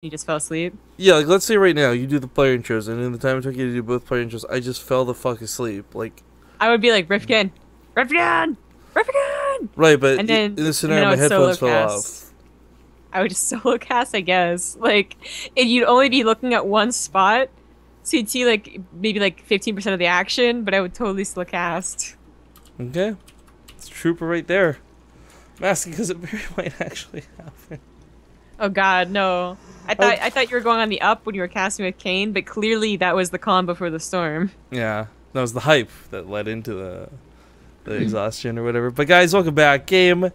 You just fell asleep? Yeah, like let's say right now you do the player intros, and in the time it took you to do both player intros, I just fell the fuck asleep. Like, I would be like, Rifkin! Rifkin! Rifkin! right, but And in then, this and then scenario, I my would solo headphones fell cast. off. I would just solo cast, I guess. Like, and you'd only be looking at one spot, so you'd see like maybe like 15% of the action, but I would totally still cast. Okay, it's trooper right there. I'm asking because it very might actually happen. Oh God, no! I thought you were going on the up when you were casting with Kane, but clearly that was the calm before the storm. Yeah, that was the hype that led into the exhaustion or whatever. But guys, welcome back. Game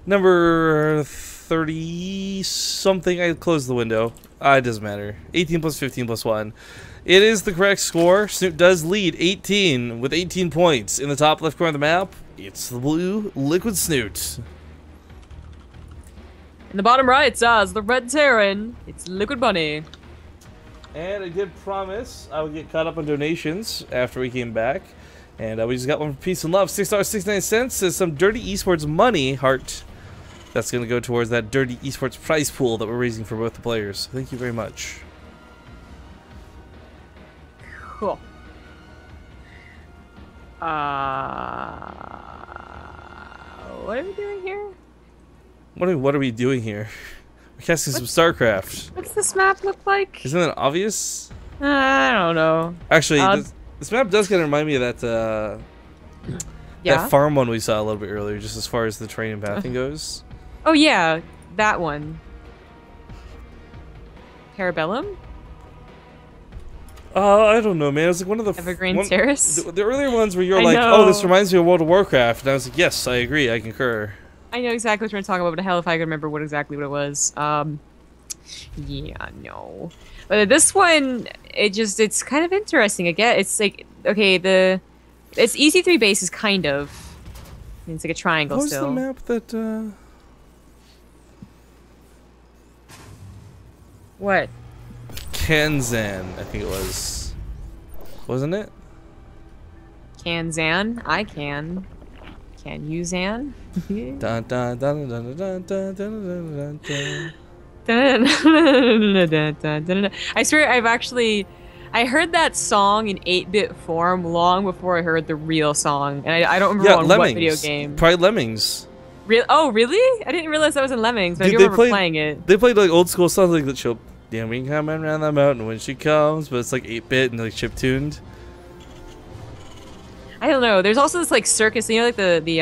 number 30 something. I closed the window. It doesn't matter. 18 plus 15 plus 1. It is the correct score. Snute does lead 18 with 18 points. In the top left corner of the map, it's the blue Liquid Snute. In the bottom right, it says the red Terran. It's Liquid Bunny. And I did promise I would get caught up on donations after we came back. And we just got one for Peace and Love. $6.69 says some dirty esports money heart. That's going to go towards that dirty esports prize pool that we're raising for both the players. Thank you very much. Cool. What are we doing here? What are we doing here? We're casting some StarCraft. What's this map look like? Isn't that obvious? I don't know. Actually, this map does kind of remind me of that that farm one we saw a little bit earlier, just as far as the terrain and pathing goes. Oh yeah, that one. Parabellum? I don't know, man. It was like one of the Evergreen Terrace? the earlier ones where you're like, oh, this reminds me of World of Warcraft, and I was like, yes, I agree, I concur. I know exactly what you're talking about, but hell if I could remember exactly what it was. Yeah, no. But this one, it's kind of interesting. Again, it's like, okay, it's EC3 bases, kind of. I mean, it's like a triangle still. What was the map that, What? Kanzan, I think it was. Wasn't it? Kanzan? I can. Can you, Zan? Dun, dun, dun, dun, dun, dun, dun, dun, dun, dun. I swear I heard that song in 8-bit form long before I heard the real song, and I don't remember on what video game. Probably Lemmings. Oh, really? I didn't realize that was in Lemmings, but I do remember playing it. They played like old school songs like the she'll damn we coming around the mountain when she comes, but it's like 8-bit and like chip tuned. I don't know. There's also this like circus, you know, like the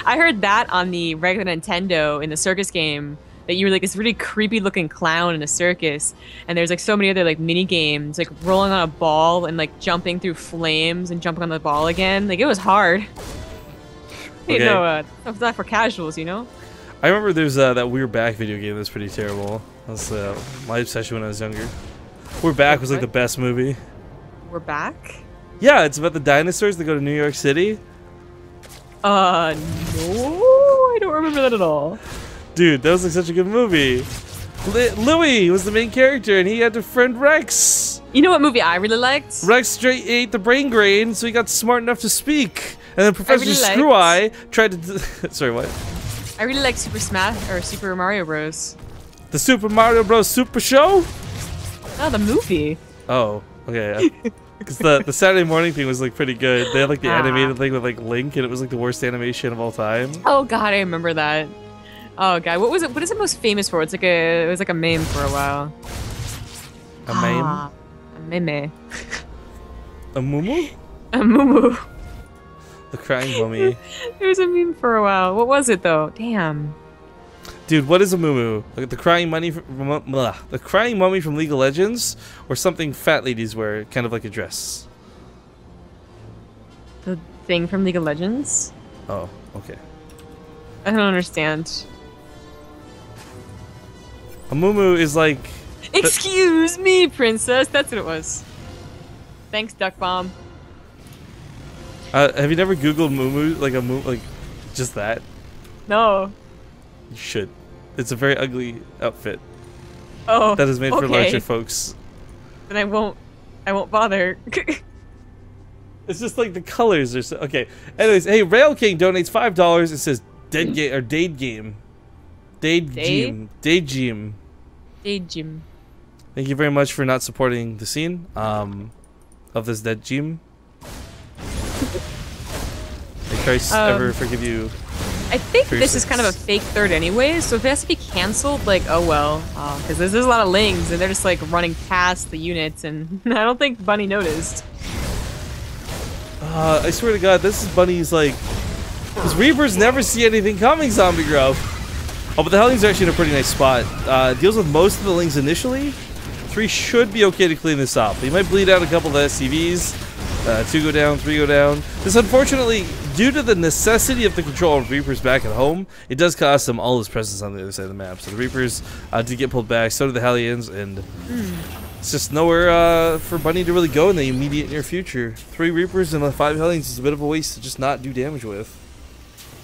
I heard that on the regular Nintendo in the circus game, that you were like this really creepy looking clown in a circus, and there's like so many other like mini games, like rolling on a ball and like jumping through flames and jumping on the ball again. Like it was hard. Okay. You know, it's not for casuals, you know. I remember there's that We're Back video game that's pretty terrible. That's my obsession when I was younger. We're Back was like the best movie. We're Back? Yeah, it's about the dinosaurs that go to New York City. No, I don't remember that at all. Dude, that was like such a good movie. Louis was the main character, and he had to friend Rex. You know what movie I really liked? Rex straight ate the brain grain, so he got smart enough to speak. And then Professor Screw-Eye tried to... Sorry, what? I really like Super Mario Bros. The Super Mario Bros. Super Show? Oh, the movie. Oh, okay. Because the Saturday morning thing was like pretty good. They had like the animated thing with like Link, and it was like the worst animation of all time. Oh god, I remember that. Oh god, what was it? What is it most famous for? It was like a meme for a while. A meme? A meme. A mumu? A mumu. The crying mummy. There was a meme for a while. What was it though? Damn. Dude, what is a mumu? Like the crying the crying mummy from League of Legends, or something fat ladies wear, kind of like a dress? The thing from League of Legends? Oh, okay. I don't understand. A mumu is like... Excuse me, princess. That's what it was. Thanks, Duck Bomb. Have you never Googled mumu? Like just that? No. You should. It's a very ugly outfit. Oh, that is made for larger folks. Then I won't bother. It's just like the colors are so... Okay. Anyways, hey, Rail King donates $5 and says Dead Game or Dade Game. Daydream. Daydream. Daydream. Thank you very much for not supporting the scene of this dead gym. May Christ ever forgive you. I think this is kind of a fake third anyways, so if it has to be cancelled, like, oh well. Because there's a lot of lings, and they're just, like, running past the units, and I don't think Bunny noticed. I swear to God, this is Bunny's, like... Because Reapers never see anything coming, Zombie Grove. Oh, but the Hellions are actually in a pretty nice spot. Deals with most of the lings initially. 3 should be okay to clean this up. You might bleed out a couple of the SCVs. 2 go down, 3 go down. This, unfortunately, due to the necessity of the control of Reapers back at home, it does cost them all his presence on the other side of the map. So the Reapers did get pulled back, so did the Hellions, and it's just nowhere for Bunny to really go in the immediate near future. 3 Reapers and 5 Hellions is a bit of a waste to just not do damage with.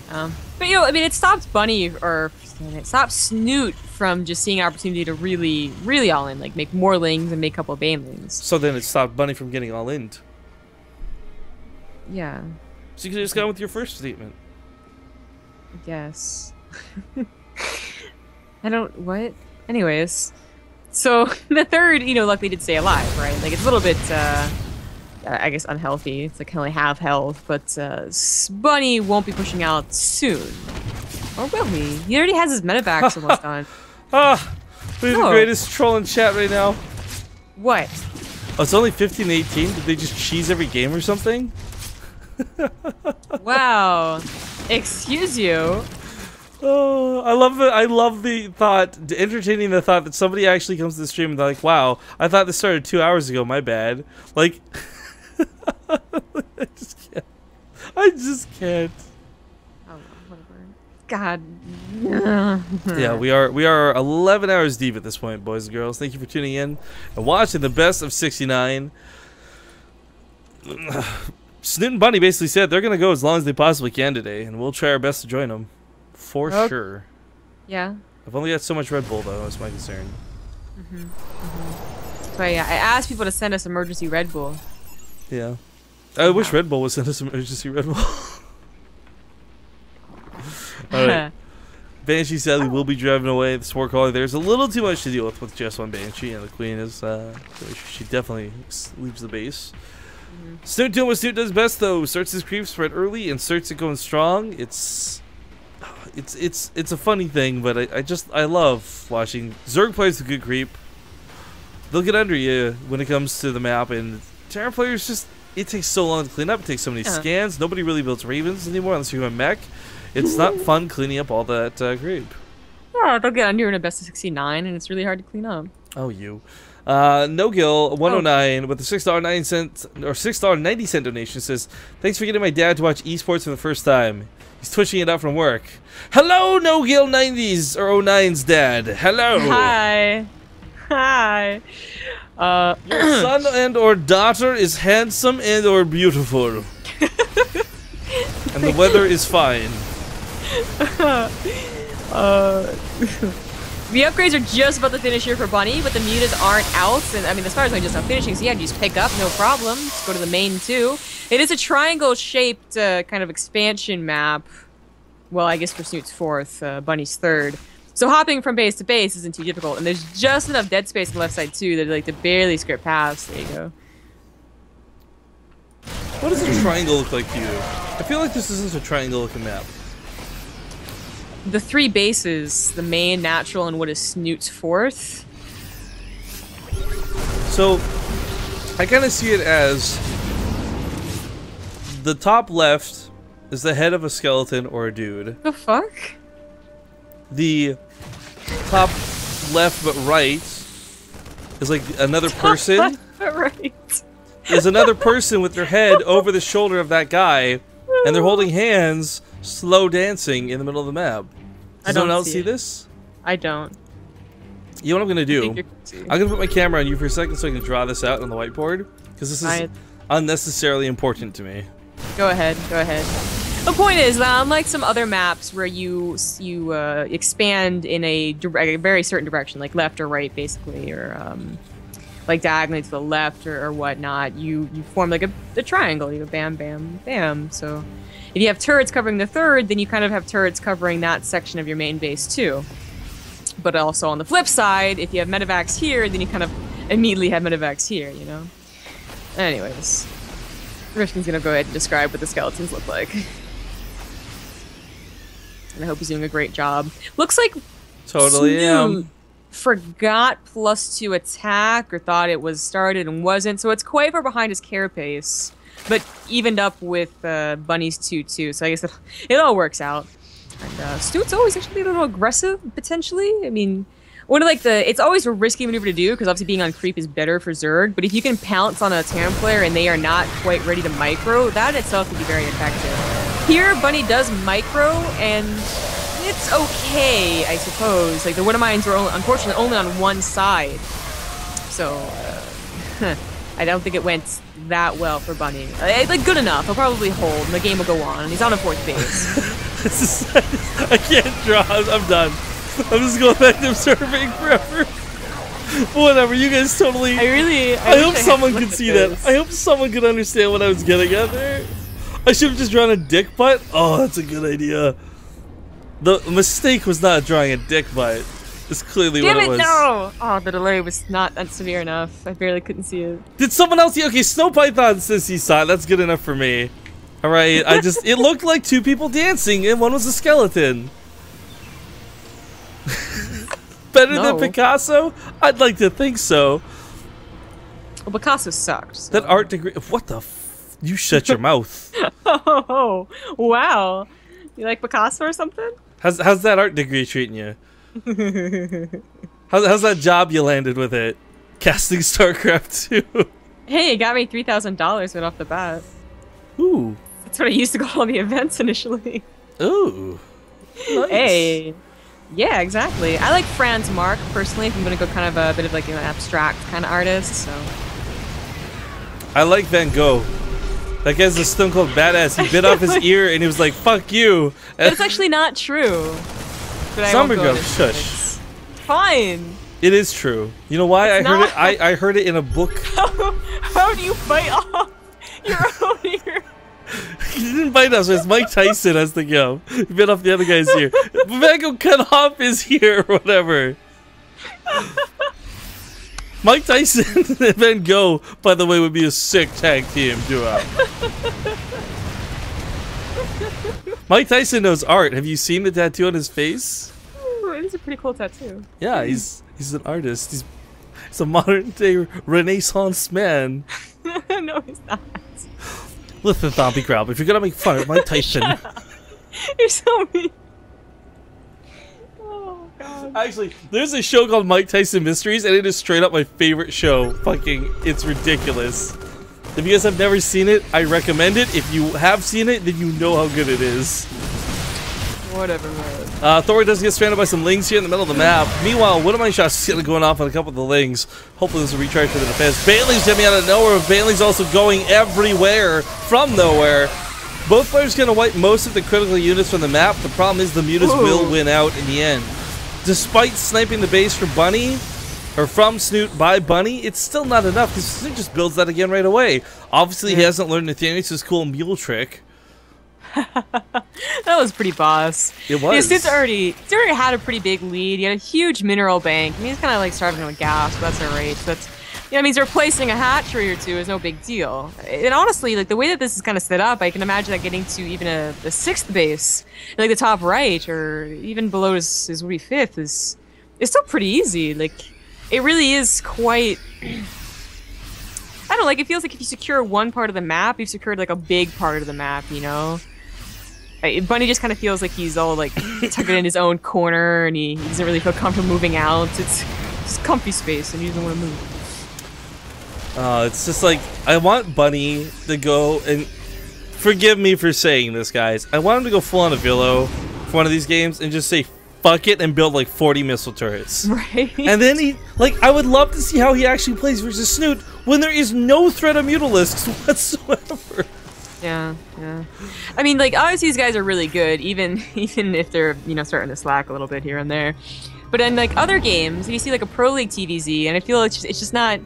But, you know, I mean, it stops Bunny, or it stops Snute from just seeing an opportunity to really, really all in, like make more lings and make a couple of banelings. So then it stopped Bunny from getting all in. Yeah. So you could have just gone with your first statement. I guess. I don't... What? Anyways. So, the third, you know, luckily did stay alive, right? Like, it's a little bit, I guess, unhealthy. It's like only half health, but Bunny won't be pushing out soon. Or will he? He already has his medevacs almost done. We're the greatest troll in chat right now. What? Oh, it's only 15-18? Did they just cheese every game or something? Wow. Excuse you. Oh, I love the thought, entertaining the thought that somebody actually comes to the stream and they're like, wow, I thought this started 2 hours ago, my bad. Like, I just can't. Oh, whatever. God. Yeah, we are 11 hours deep at this point, boys and girls. Thank you for tuning in and watching the best of 69. Snute and Bunny basically said they're gonna go as long as they possibly can today, and we'll try our best to join them. For sure. Yeah. I've only got so much Red Bull, though. That's my concern. So yeah, I asked people to send us emergency Red Bull. Yeah. I wish Red Bull would send us emergency Red Bull. Alright. Banshee sadly will be driving away. The sport calling. There's a little too much to deal with just one Banshee, and the Queen is, she definitely leaves the base. Snute doing what Snute does best, though. Starts his creep spread early and starts it going strong. It's a funny thing, but I love watching. Zerg plays a good creep. They'll get under you when it comes to the map, and Terran players just, it takes so long to clean up. It takes so many scans. Nobody really builds Ravens anymore unless you're a mech. It's not fun cleaning up all that creep. Oh, they'll get under in a best of 69, and it's really hard to clean up. Oh, you. No Gil 109 with a $6.90 or $6.90 donation says, "Thanks for getting my dad to watch esports for the first time. He's twitching it out from work. Hello, No Gil 90s or 09's dad. Hello. Hi. Hi. Your son and or daughter is handsome and or beautiful. And the weather is fine." The upgrades are just about to finish here for Bunny, but the mutas aren't out. And I mean, the stars are just not finishing, so yeah, you just pick up, no problem. Just go to the main too. It is a triangle-shaped kind of expansion map. Well, I guess for Snoot's fourth, Bunny's third. So hopping from base to base isn't too difficult, and there's just enough dead space on the left side too that like to barely skirt past. There you go. What does a triangle look like to you? I feel like this isn't a triangle-looking map. The 3 bases, the main, natural, and what is Snoot's fourth. So, I kind of see it as the top left is the head of a skeleton or a dude. The fuck? The top left but right is like another person. Top left but right. There's another person with their head over the shoulder of that guy, and they're holding hands, slow dancing in the middle of the map. Does anyone else see this? I don't. You know what I'm gonna do? I'm gonna put my camera on you for a second so I can draw this out on the whiteboard, because this is unnecessarily important to me. Go ahead. Go ahead. The point is that unlike some other maps where you expand in a very certain direction, like left or right, basically, or like diagonally to the left or whatnot, you form like a triangle. You go bam, bam, bam. So if you have turrets covering the third, then you kind of have turrets covering that section of your main base too. But also on the flip side, if you have medevacs here, then you kind of immediately have medevacs here, you know? Anyways. Rifkin's gonna go ahead and describe what the skeletons look like. And I hope he's doing a great job. Looks like Totally am. Forgot +2 attack, or thought it was started and wasn't, so it's quite far behind his carapace. But evened up with Bunny's 2-2, so I guess it all works out. And Snoot's always actually a little aggressive, potentially. I mean, it's always a risky maneuver to do, because obviously being on creep is better for Zerg, but if you can pounce on a Terran player and they are not quite ready to micro, that in itself can be very effective. Here, Bunny does micro, and it's okay, I suppose. Like, the Widowmines are unfortunately only on one side. So, I don't think it went that well for Bunny. Like, good enough. He'll probably hold, and the game will go on, and he's on a 4th base. I can't draw. I'm done. I'm just going back to observing forever. Whatever, you guys totally... I hope someone could see that. I hope someone could understand what I was getting at there. I should have just drawn a dick butt. Oh, that's a good idea. The mistake was not drawing a dick butt. It's clearly what it was. No! Oh, the delay was not severe enough. I barely couldn't see it. Did someone else see? Okay, Snow Python says he saw it. That's good enough for me. Alright, it looked like 2 people dancing, and one was a skeleton. Better than Picasso? I'd like to think so. Well, Picasso sucked. So. That art degree. What the f? You shut your mouth. Oh, wow. You like Picasso or something? How's that art degree treating you? how's that job you landed with it? Casting StarCraft 2. Hey, it got me $3,000 right off the bat. Ooh. That's what I used to go to all the events initially. Ooh. Nice. Hey. Yeah, exactly. I like Franz Marc, personally, if I'm going to go kind of a bit of like an abstract kind of artist, so... I like Van Gogh. That guy's a stone cold badass. He bit off his ear and he was like, fuck you. But it's actually not true. Summergirl, shush. Fine. It is true. You know why I heard it? I heard it in a book. How do you bite off your own ear? He didn't bite off, so it's Mike Tyson has to go. He bit off the other guy's ear. Van Gogh cut off his ear or whatever. Mike Tyson and Van Gogh, by the way, would be a sick tag team duo. Mike Tyson knows art. Have you seen the tattoo on his face? Ooh, it is a pretty cool tattoo. Yeah, he's an artist. He's a modern day Renaissance man. No, he's not. Listen, Zombie Crowd, if you're gonna make fun of Mike Tyson. You're so mean. Oh, God. Actually, there's a show called Mike Tyson Mysteries, and it is straight up my favorite show. Fucking, it's ridiculous. If you guys have never seen it, I recommend it. If you have seen it, then you know how good it is. Whatever, man. Thor does get stranded by some lings here in the middle of the map. Meanwhile, one of my shots is going off on a couple of the lings. Hopefully this will recharge for the defense. Bailey's coming out of nowhere. Bailey's also going everywhere from nowhere. Both players going to wipe most of the critical units from the map. The problem is the mutas will win out in the end. Despite sniping the base from Bunny, or from Snute by Bunny, it's still not enough because Snute just builds that again right away. Obviously, he hasn't learned Nathaniel's cool mule trick. That was pretty boss. It was. He's already had a pretty big lead. He had a huge mineral bank. I mean, he's kind of like starving with gas, but that's alright. So that's, you know, means replacing a hatchery or two is no big deal. And honestly, like the way that this is kind of set up, I can imagine that getting to even a 6th base, like the top right, or even below his would be 5th, is still pretty easy. Like, it really is quite. I don't know, like it feels like if you secure one part of the map, you've secured like a big part of the map, you know? Bunny just kind of feels like he's all like tucked in his own corner and he doesn't really feel comfortable moving out. It's just comfy space and he doesn't want to move. It's just like, I want Bunny to go, and forgive me for saying this, guys. I want him to go full on a Villo for one of these games and just say fuck it and build like 40 missile turrets. Right. And then I would love to see how he actually plays versus Snute when there is no threat of Mutalisks whatsoever. Yeah, yeah. I mean, like, obviously these guys are really good, even if they're, you know, starting to slack a little bit here and there. But in, like, other games, you see, like, a Pro League TVZ, and I feel it's just not...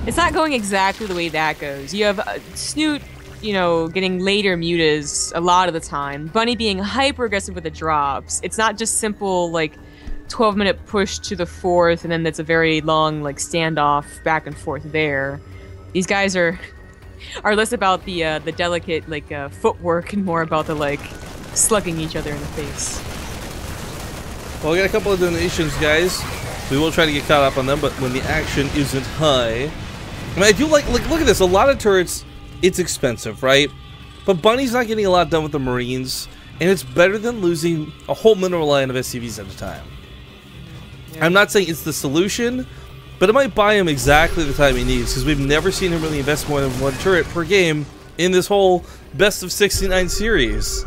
It's not going exactly the way that goes. You have Snute, you know, getting later mutas a lot of the time. Bunny being hyper-aggressive with the drops. It's not just simple, like, 12-minute push to the fourth, and then that's a very long like standoff back and forth there. These guys are less about the delicate like footwork and more about the like slugging each other in the face. Well, we got a couple of donations, guys. We will try to get caught up on them, but when the action isn't high. I mean, I do like look at this. A lot of turrets, it's expensive, right? But Bunny's not getting a lot done with the Marines, and it's better than losing a whole mineral line of SCVs at a time. Yeah. I'm not saying it's the solution, but it might buy him exactly the time he needs, because we've never seen him really invest more than one turret per game in this whole best of 69 series.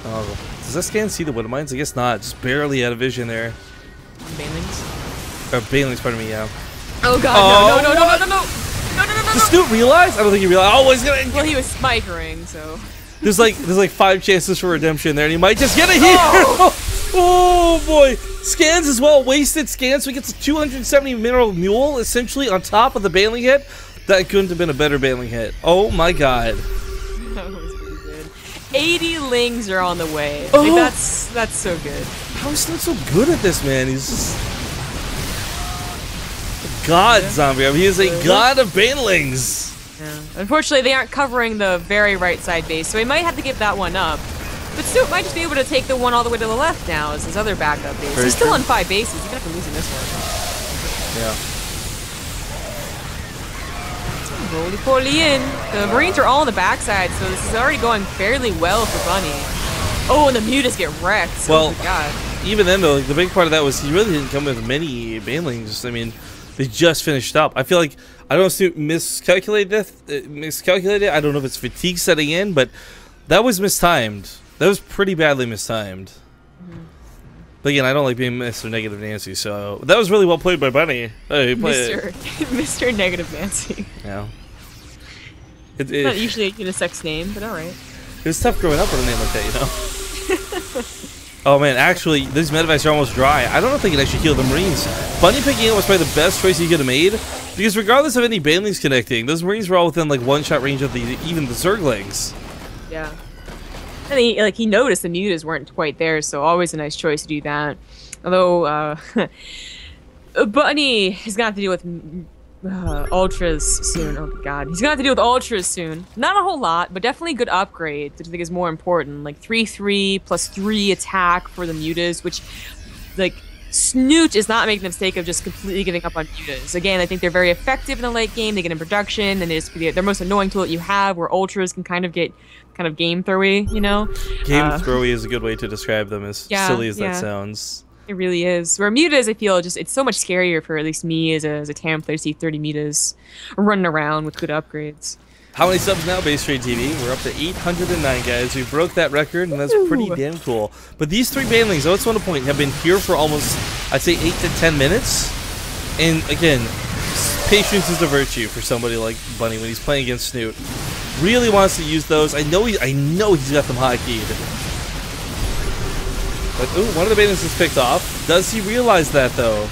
Oh, does that scan see the wind mines? I guess not. Just barely out of vision there. Banelings? Or Banelings, pardon me, yeah. Oh god, no. Does Snute realize? I don't think he realized. Oh, he's gonna. Well, he was smikering, so. There's like 5 chances for redemption there, and he might just get it here. Oh boy, scans as well. Wasted scans, so he gets a 270 mineral mule essentially on top of the bailing hit. That couldn't have been a better bailing hit. Oh my god. That was pretty good. 80 lings are on the way. Oh. Like, that's so good. How is Snute so good at this, man? He's just a god zombie. I mean, he is a god of banelings. Yeah. Unfortunately, they aren't covering the very right side base, so he might have to give that one up. But Snute might just be able to take the one all the way to the left now as his other backup base. He's still on 5 bases, even after losing this one. Yeah. Roly-poly in. The Marines are all on the backside, so this is already going fairly well for Bunny. Oh, and the Mutas get wrecked. Well, oh my god. Even then, though, the big part of that was he really didn't come with many banelings. I mean, they just finished up. I feel like, I don't know if Snute miscalculated. I don't know if it's fatigue setting in, but that was mistimed. That was pretty badly mistimed. But again, I don't like being Mr. Negative Nancy, so that was really well played by Bunny. He played Mr. Negative Nancy. Yeah. It's not usually a unisex name, but alright. It was tough growing up with a name like that, you know? Oh man, actually, these medevacs are almost dry. I don't know if they can actually heal the Marines. Bunny picking it was probably the best choice he could have made, because regardless of any banelings connecting, those Marines were all within like one-shot range of even the Zerglings. Yeah. And he noticed the mutas weren't quite there, so always a nice choice to do that. Although, Bunny is gonna have to deal with ultras soon. Oh god, he's gonna have to deal with ultras soon. Not a whole lot, but definitely good upgrades, which I think is more important. Like 3/3 plus 3 attack for the mutas, which, like, Snute is not making the mistake of just completely giving up on mutas. Again, I think they're very effective in the late game. They get in production, and it's their most annoying tool that you have, where ultras can kind of get game throwy, you know? Game throwy is a good way to describe them, as silly as that sounds. It really is. Where mutas, I feel, it's so much scarier for at least me as a TAM player to see 30 mutas running around with good upgrades. How many subs now, Base Trade TV? We're up to 809, guys. We broke that record, and that's pretty damn cool. But these 3 banelings, I just want to point, have been here for almost, I'd say, 8 to 10 minutes. And again, patience is a virtue for somebody like Bunny when he's playing against Snute. Really wants to use those. I know he's got them hotkeyed. But ooh, one of the banelings is picked off. Does he realize that though?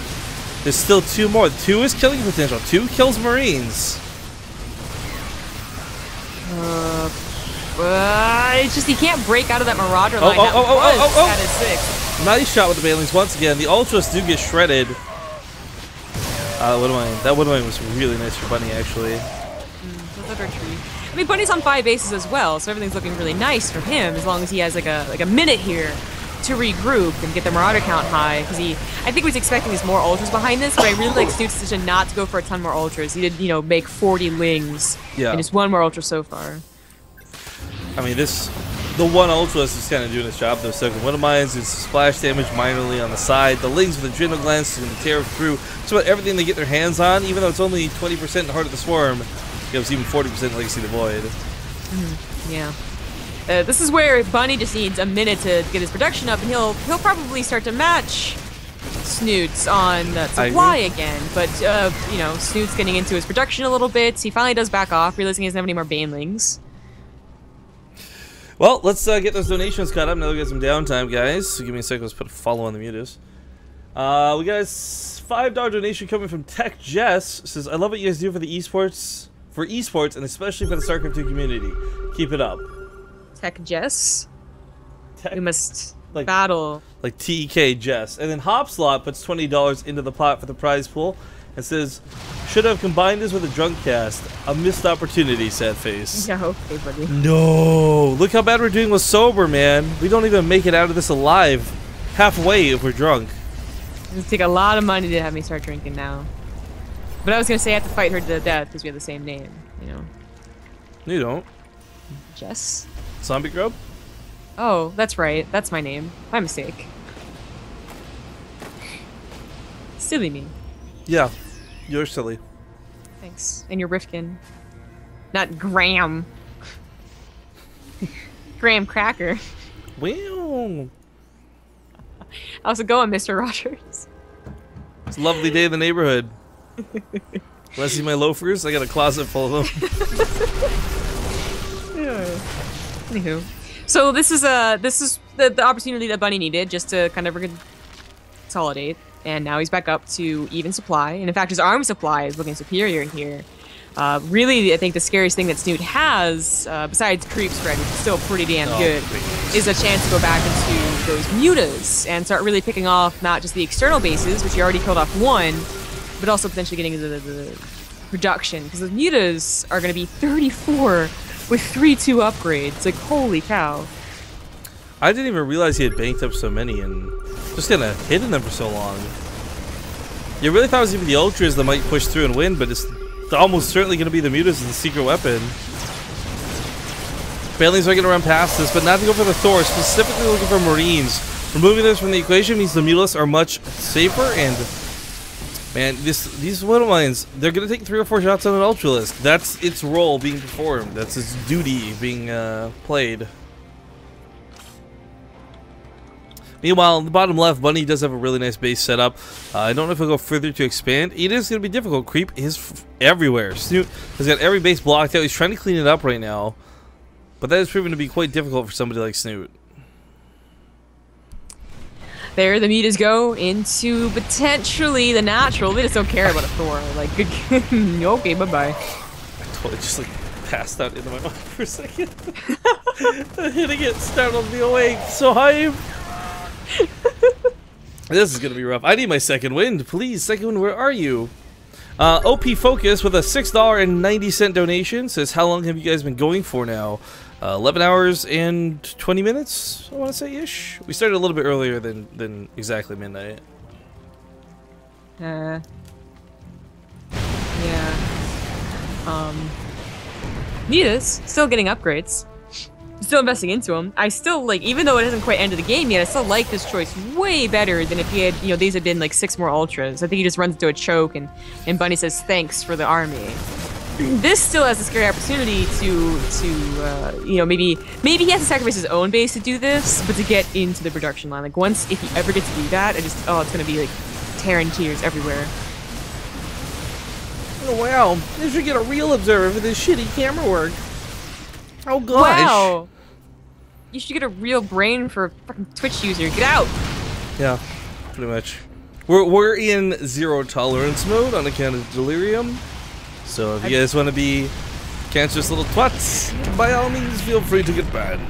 There's still 2 more. 2 is killing potential. 2 kills Marines. It's just he can't break out of that Marauder line. That is 6. Nice shot with the banelings once again. The ultras do get shredded. That Woodmine was really nice for Bunny, actually. I mean, Bunny's on 5 bases as well, so everything's looking really nice for him as long as he has like a minute here to regroup and get the Marauder count high. Because I think he was expecting these more ultras behind this, but I really like Snute's decision not to go for a ton more ultras. He did, make 40 lings and just 1 more ultra so far. I mean, the one ultra is just kind of doing its job. Those second one of mine is splash damage minorly on the side. The lings with adrenal glands is going to tear through just about everything they get their hands on, even though it's only 20% in the Heart of the Swarm. It gives even 40% Legacy of the Void. Yeah. This is where Bunny just needs a minute to get his production up, and he'll probably start to match Snute's on supply again. But Snute's getting into his production a little bit. He finally does back off, realizing he doesn't have any more banelings. Well, let's get those donations caught up. Now we got some downtime, guys. So give me a second. Let's put a follow on the mutas. We got a $5 donation coming from Tech Jess. It says, "I love what you guys do for the esports, and especially for the StarCraft 2 community. Keep it up." Tech Jess. We must battle. Like TK Jess. And then Hopslot puts $20 into the pot for the prize pool and says, should have combined this with a drunk cast. A missed opportunity, sad face. Yeah, okay, buddy. No. Look how bad we're doing with sober, man. We don't even make it out of this alive halfway if we're drunk. It'll take a lot of money to have me start drinking now. But I was going to say I have to fight her to the death because we have the same name, you know. You don't. Jess? Zombie Grub? Oh, that's right. That's my name. My mistake. Silly me. Yeah. You're silly. Thanks. And you're Rifkin. Not Graham. Graham Cracker. Well. How's it going, Mr. Rogers? It's a lovely day in the neighborhood. Wanna see my loafers? I got a closet full of them. Yeah. Anywho. So this is the opportunity that Bunny needed just to kind of consolidate. And now he's back up to even supply. And in fact, his arm supply is looking superior here. Really, I think the scariest thing that Snute has, besides creep spread, which is still pretty damn good, is a chance to go back into those mutas and start really picking off not just the external bases, which he already killed off one, but also potentially getting into the production. Because the mutas are going to be 34 with 3-2 upgrades. Like, holy cow. I didn't even realize he had banked up so many and just kind of hidden them for so long. You really thought it was even the Ultras that might push through and win, but it's almost certainly going to be the mutas as the secret weapon. Banelings are going to run past this, but not to go for the Thor, specifically looking for Marines. Removing this from the equation means the Mutalists are much safer, and man, these Widow Mines, they're going to take 3 or 4 shots on an Ultralisk. That's its role being performed. That's its duty being played. Meanwhile, in the bottom left, Bunny does have a really nice base setup. I don't know if he'll go further to expand. It is going to be difficult. Creep is everywhere. Snute has got every base blocked out. He's trying to clean it up right now. But that is proven to be quite difficult for somebody like Snute. There the mutas go into potentially the natural. They just don't care about a Thor. Like, okay, bye-bye. I totally just like passed out into my mind for a second. Hitting it startled me awake. So hype. This is gonna be rough. I need my second wind, please. Second wind, where are you? OP Focus with a $6.90 donation says, how long have you guys been going for now? 11 hours and 20 minutes, I want to say ish. We started a little bit earlier than exactly midnight. Yeah. Mutas still getting upgrades. Still investing into him. I still like, even though it hasn't quite ended the game yet, I still like this choice way better than if he had, you know, these had been like 6 more ultras. I think he just runs into a choke and Bunny says thanks for the army. This still has a scary opportunity to you know, maybe he has to sacrifice his own base to do this, but to get into the production line. Like once, if he ever gets to do that, it's gonna be like tearing tears everywhere. Oh wow, they should get a real observer for this shitty camera work. Oh gosh. Wow. You should get a real brain for a fucking Twitch user. Get out. Yeah, pretty much. We're in 0 tolerance mode on account of delirium. So if you guys want to be cancerous little twats, by all means feel free to get banned.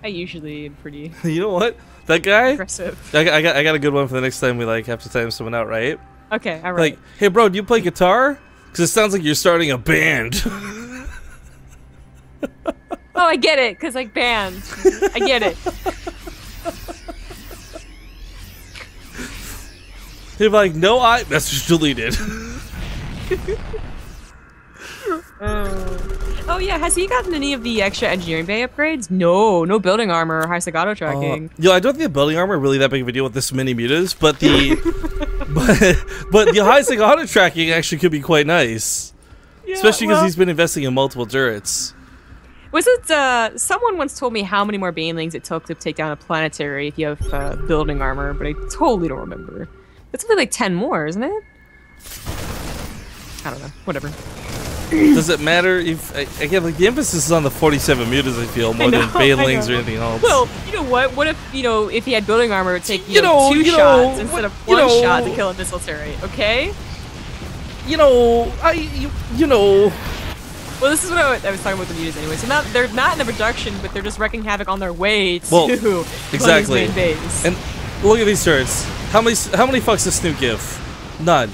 I usually am pretty You know what? That guy? aggressive. I got a good one for the next time we like have to time someone out, right? Okay, alright. Like, hey bro, do you play guitar? Because it sounds like you're starting a band. Oh, I get it, because like band. I get it. He'd be like, no, message deleted. Oh yeah, has he gotten any of the extra engineering bay upgrades? No building armor or high staccato tracking. Yo, I don't think the building armor really that big of a deal with this many mutas, but the but the high staccato tracking actually could be quite nice, Yeah, especially because he's been investing in multiple turrets. Was it, someone once told me how many more banelings it took to take down a planetary if you have building armor, but I totally don't remember. It's something like 10 more, isn't it? I don't know. Whatever. Does it matter if again, like the emphasis is on the 47 mutas? I feel more than banelings or anything else. Well, you know what? What if if he had building armor, it would take two shots instead of one shot to kill a missile turret? Okay. Well, this is what I was talking about the mutas anyway. So they're not in the production, but they're just wrecking havoc on their way to exactly. main base. And look at these turrets. How many fucks does Snute give? None.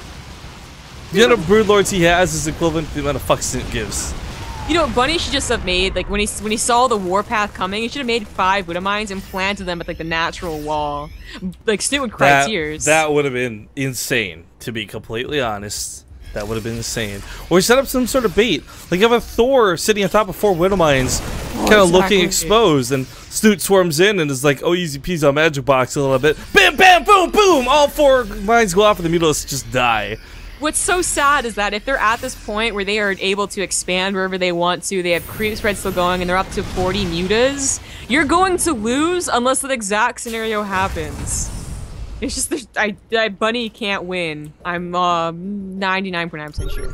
The amount of broodlords he has is equivalent to the amount of fucks Snute gives. You know, Bunny should just have made, like, when he saw the warpath coming, he should have made 5 Buddha mines and planted them at, like, the natural wall. Like, Snute would cry tears. That would have been insane, to be completely honest. That would have been insane. Or set up some sort of bait. Like, you have a Thor sitting on top of 4 Widow mines, kind of looking exposed, and Snute swarms in and is like, oh, easy peasy on Magic Box a little bit. Bam, bam, boom, boom! All 4 mines go off and the Mutalisks just die. What's so sad is that if they're at this point where they are able to expand wherever they want to, they have creep spread still going, and they're up to 40 mutas, you're going to lose unless the exact scenario happens. It's just Bunny can't win. I'm 99.9% sure.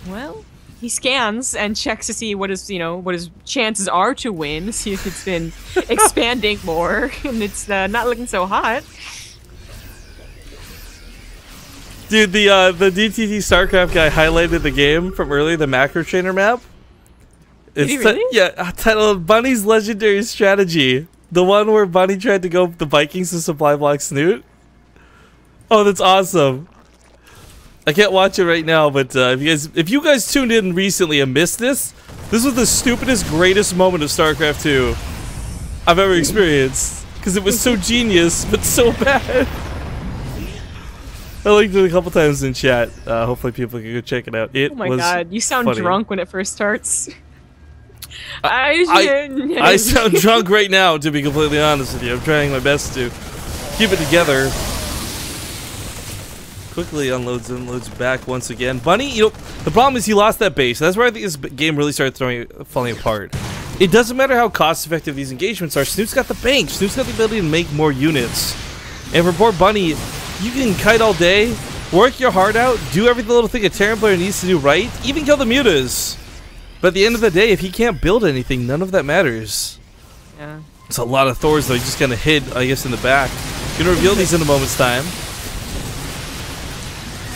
Well, he scans and checks to see what his chances are to win. See if it's been expanding more, and it's not looking so hot. Dude, the DTT StarCraft guy highlighted the game from earlier, the macro trainer map. Did he really? Yeah, titled Bunny's Legendary Strategy. The one where Bunny tried to go the Vikings to supply block Snute. Oh, that's awesome. I can't watch it right now, but if you guys tuned in recently and missed this was the stupidest, greatest moment of StarCraft 2 I've ever experienced. Because it was so genius, but so bad. I linked it a couple times in chat. Hopefully people can go check it out. Oh my god, you sound funny. Drunk when it first starts. I sound drunk right now, to be completely honest with you. I'm trying my best to keep it together. Quickly unloads and loads back once again. Bunny, the problem is he lost that base. That's where I think this game really started falling apart. It doesn't matter how cost-effective these engagements are. Snoot's got the bank. Snoot's got the ability to make more units. And for poor Bunny, you can kite all day, work your heart out, do every little thing a Terran player needs to do right, even kill the mutas. But at the end of the day, if he can't build anything, none of that matters. Yeah. It's a lot of Thors, though. He just kind of hid, I guess, in the back. You're going to reveal these in a moment's time.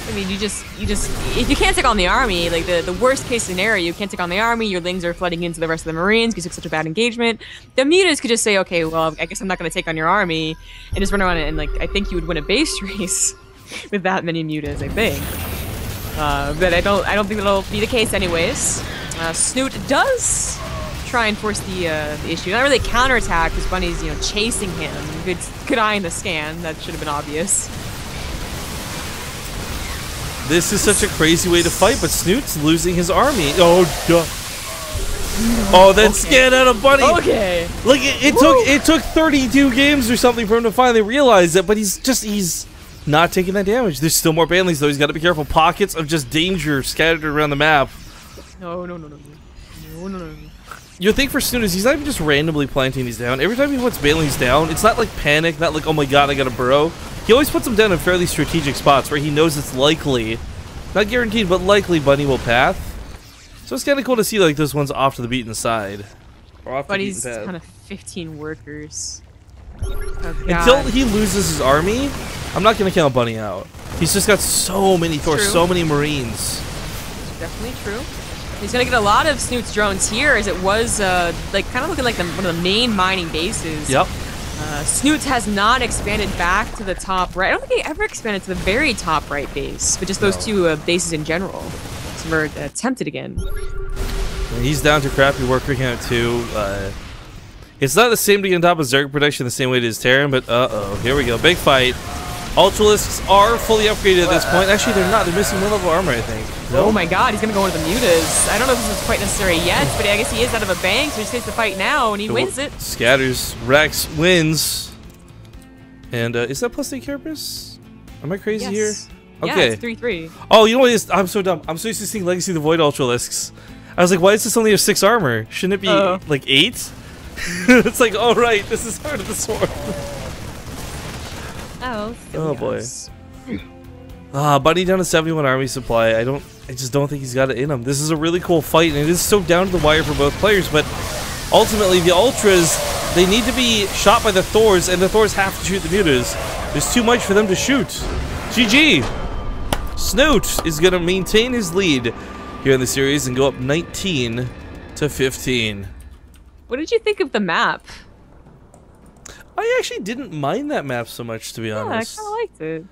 I mean, you just if you can't take on the army, like the worst case scenario, you can't take on the army, your Lings are flooding into the rest of the Marines because it's such a bad engagement. The mutas could just say, okay, well, I guess I'm not going to take on your army, and just run around and, like, I think you would win a base race with that many mutas, I think. But I don't think that'll be the case anyways. Snute does try and force the issue. Not really counterattack because Bunny's, chasing him. Good eye in the scan. That should have been obvious. This is such a crazy way to fight, but Snoot's losing his army. Oh, duh. Oh, that scan out of Bunny. Okay. Like it took 32 games or something for him to finally realize it, but he's not taking that damage. There's still more Banleys though. He's got to be careful. Pockets of just danger scattered around the map. No. Your thing for Snute is he's not even just randomly planting these down. Every time he puts Banleys down, it's not like panic, not like, oh my god, I got a burrow. He always puts them down in fairly strategic spots where he knows it's likely, not guaranteed, but likely Bunny will path. So it's kind of cool to see like those ones off to the beaten side. Or off Bunny's the beaten path. kind of 15 workers. Oh, Until he loses his army, I'm not going to count Bunny out. He's just got so many Thors, so many Marines. Definitely true. He's gonna get a lot of Snoot's drones here, as it was like kind of looking like one of the main mining bases. Yep. Snute has not expanded back to the top right. I don't think he ever expanded to the very top right base, but just those two bases in general. So we're tempted again. He's down to crappy worker count too. It's not the same to get on top of Zerg production the same way it is Terran, but here we go, big fight. Ultralisks are fully upgraded at this point. Actually, they're not. They're missing one level armor, I think. Oh my god, he's gonna go into the mutas. I don't know if this is quite necessary yet, but I guess he is out of a bank, so he just takes the fight now, and he wins it. Scatters. Rex wins. And is that plus 8 carapace? Am I crazy here? Okay. Yeah, it's 3-3. Oh, you know what it is? I'm so dumb. I'm so used to seeing Legacy of the Void Ultralisks. I was like, why is this only a 6 armor? Shouldn't it be like 8? It's like, oh right, this is Heart of the Swarm. Oh boy. Bunny down to 71 army supply. I just don't think he's got it in him. This is a really cool fight, and it is so down to the wire for both players, but ultimately the Ultras, they need to be shot by the Thors, and the Thors have to shoot the mutas. There's too much for them to shoot. GG! Snute is going to maintain his lead here in the series and go up 19 to 15. What did you think of the map? I actually didn't mind that map so much, to be honest. Yeah, I kind of liked it.